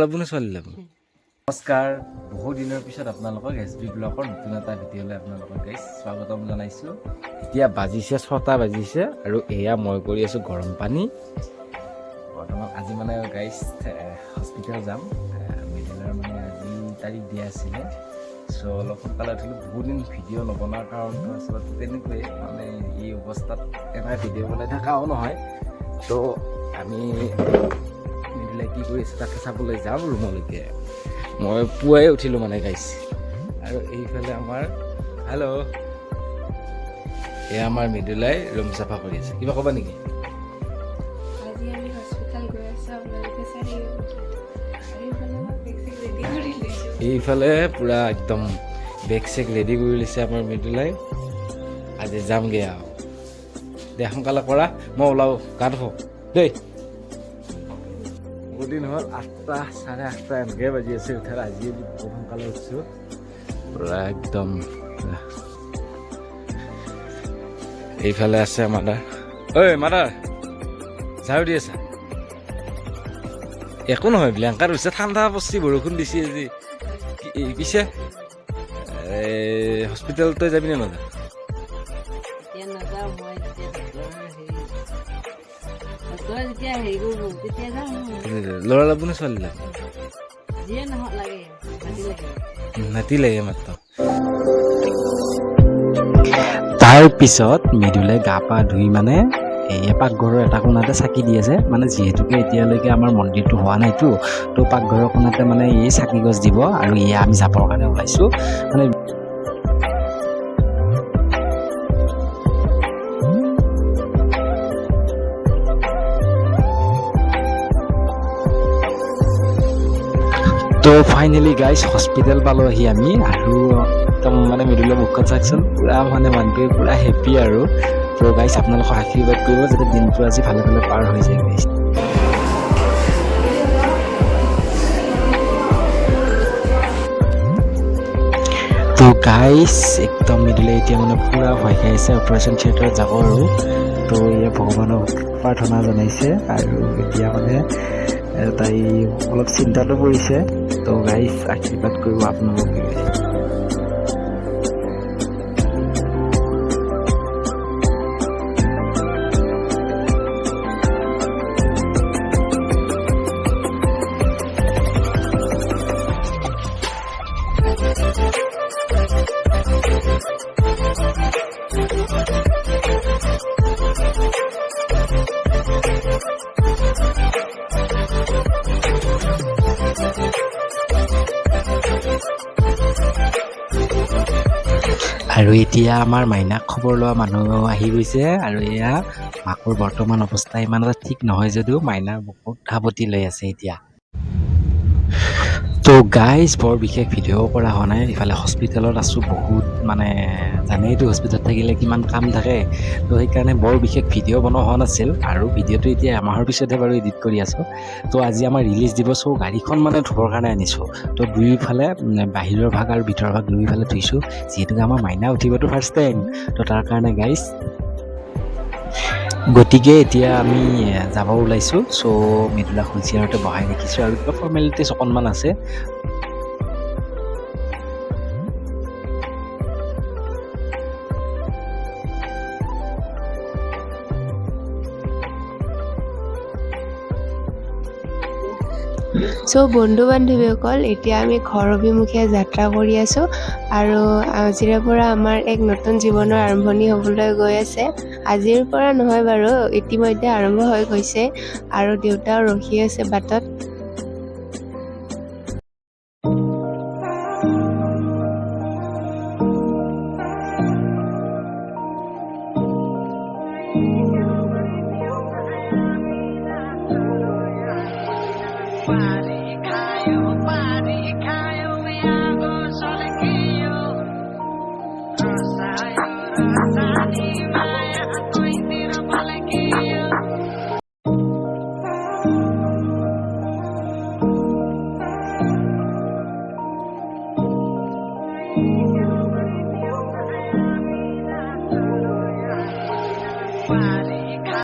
লাবনে ছোৱালী লাব নমস্কাৰ বহুত দিনৰ পিছত আপোনালোকক SBVLOGৰ নতুন এটা ভিডিঅ'লৈ আপোনালোকক গাইছ স্বাগতম জনাইছোঁ এতিয়া বাজিছে 6টা বাজিছে আৰু এয়া মই কৰি আছোঁ গৰম পানী বৰ্তমান আজি মানে গাইছ হস্পিটেল যাম মেডিকেলৰ মানে আজি তাৰিখ দিয়া আছিলে চ' অলপ সোনকালে উঠিলোঁ বহুত দিন ভিডিঅ' নবনোৱাৰ কাৰণটো আচলতে তেনেকৈয়ে মানে এই অৱস্থাত এটা ভিডিঅ' বনাই থকাও নহয় তো আমি মেডিকেলে কি কৰি আছে তাকে চাবলৈ যাম ৰুমলৈকে মই পুৱাই উঠিলোঁ মানে গাইছ আৰু এইফালে আমাৰ হেল্ল' এয়া আমাৰ মেডুলাই ৰুম চাফা কৰি আছে কিবা ক'বা নেকি আজি আমি হস্পিটেল গৈ আছোঁ আপোনালোকে চাই এইফালে পুৰা একদম বেগ চেগ ৰেডি কৰি লৈছে আমাৰ মেডুলাই আজি যামগৈ আৰু দে সোনকালে কৰা মই ওলাওঁ গা ধুওঁ দেই বহুত দিন হ'ল 8টা 8:30 এনেকৈ বাজি আছে উঠাৰ আজি বহুত সোনকালে উঠিছোঁ পুৰা একদম এইফালে আছে মাদাৰ ঐ মাদাৰ ঝাৰু দি আছা একো নহয় ব্লেংকাত হৈছে ঠাণ্ডা পৰছি বৰষুণ দিছে আজি পিছে হস্পিটেল তই যাবি নে নাযা ল'ৰা লাব নে ছোৱালী লাব নাতি লাগে মাত্ৰ তাৰ পিছত মেডুলাই গা পা ধুই মানে এই পাকঘৰৰ এটা কোণাতে চাকি দি আছে মানে যিহেতুকে এতিয়ালৈকে আমাৰ মন্দিৰটো হোৱা নাইতো তো পাকঘৰৰ কোণাতে মানে এই চাকি গছ দিব আৰু এয়া আমি যাবৰ কাৰণে ওলাইছোঁ মানে তো ফাইনেলি গাইজ হস্পিটেল পালোঁ আহি আমি আৰু একদম মানে মেডুলাই মুখখন চাওকচোন পুৰা মানে মানুহটোৱে পুৰা হেপ্পী আৰু তো গাইজ আপোনালোকক আশীৰ্বাদ কৰিব যাতে দিনটো আজি ভালে ভালে পাৰ হৈ যায় গাইজ তো গাইজ একদম মেডুলাই এতিয়া মানে পুৰা ভয় খাই আছে অপাৰেশ্যন থিয়েটাৰত যাব আৰু তো এয়া ভগৱানক প্ৰাৰ্থনা জনাইছে আৰু এতিয়া মানে তাই অলপ চিন্তাটো পৰিছে তো গাইজ আশীৰ্বাদ কৰিব আপোনালোকে আৰু এতিয়া আমাৰ মাইনাক খবৰ লোৱা মানুহ আহি গৈছে আৰু এয়া মাকৰ বৰ্তমান অৱস্থা ইমান এটা ঠিক নহয় যদিও মাইনাৰ বহুত সাৱতি লৈ আছে এতিয়া তো গাইজ বৰ বিশেষ ভিডিঅ' কৰা হোৱা নাই ইফালে হস্পিটেলত আছোঁ বহুত মানে জানেইতো হস্পিটেলত থাকিলে কিমান কাম থাকে তো সেইকাৰণে বৰ বিশেষ ভিডিঅ' বনোৱা হোৱা নাছিল আৰু ভিডিঅ'টো এতিয়া এমাহৰ পিছতহে বাৰু এডিট কৰি আছোঁ তো আজি আমাৰ ৰিলিজ দিব চ' গাড়ীখন মানে ধুবৰ কাৰণে আনিছোঁ তো দুয়োফালে বাহিৰৰ ভাগ আৰু ভিতৰৰ ভাগ দুয়োফালে ধুইছোঁ যিহেতুকে আমাৰ মাইনা উঠিবতো ফাৰ্ষ্ট টাইম তো তাৰ কাৰণে গাইজ গতিকে এতিয়া আমি যাব ওলাইছোঁ চ' মেডুলা হুইলচেয়াৰতে বহাই ৰাখিছোঁ আৰু কিবা ফৰ্মেলিটিজ অকণমান আছে চ' বন্ধু বান্ধৱীসকল এতিয়া আমি ঘৰ অভিমুখে যাত্ৰা কৰি আছোঁ আৰু আজিৰে পৰা আমাৰ এক নতুন জীৱনৰ আৰম্ভণি হ'বলৈ গৈ আছে আজিৰ পৰা নহয় বাৰু ইতিমধ্যে আৰম্ভ হৈ গৈছে আৰু দেউতাও ৰখি আছে বাটত Wow.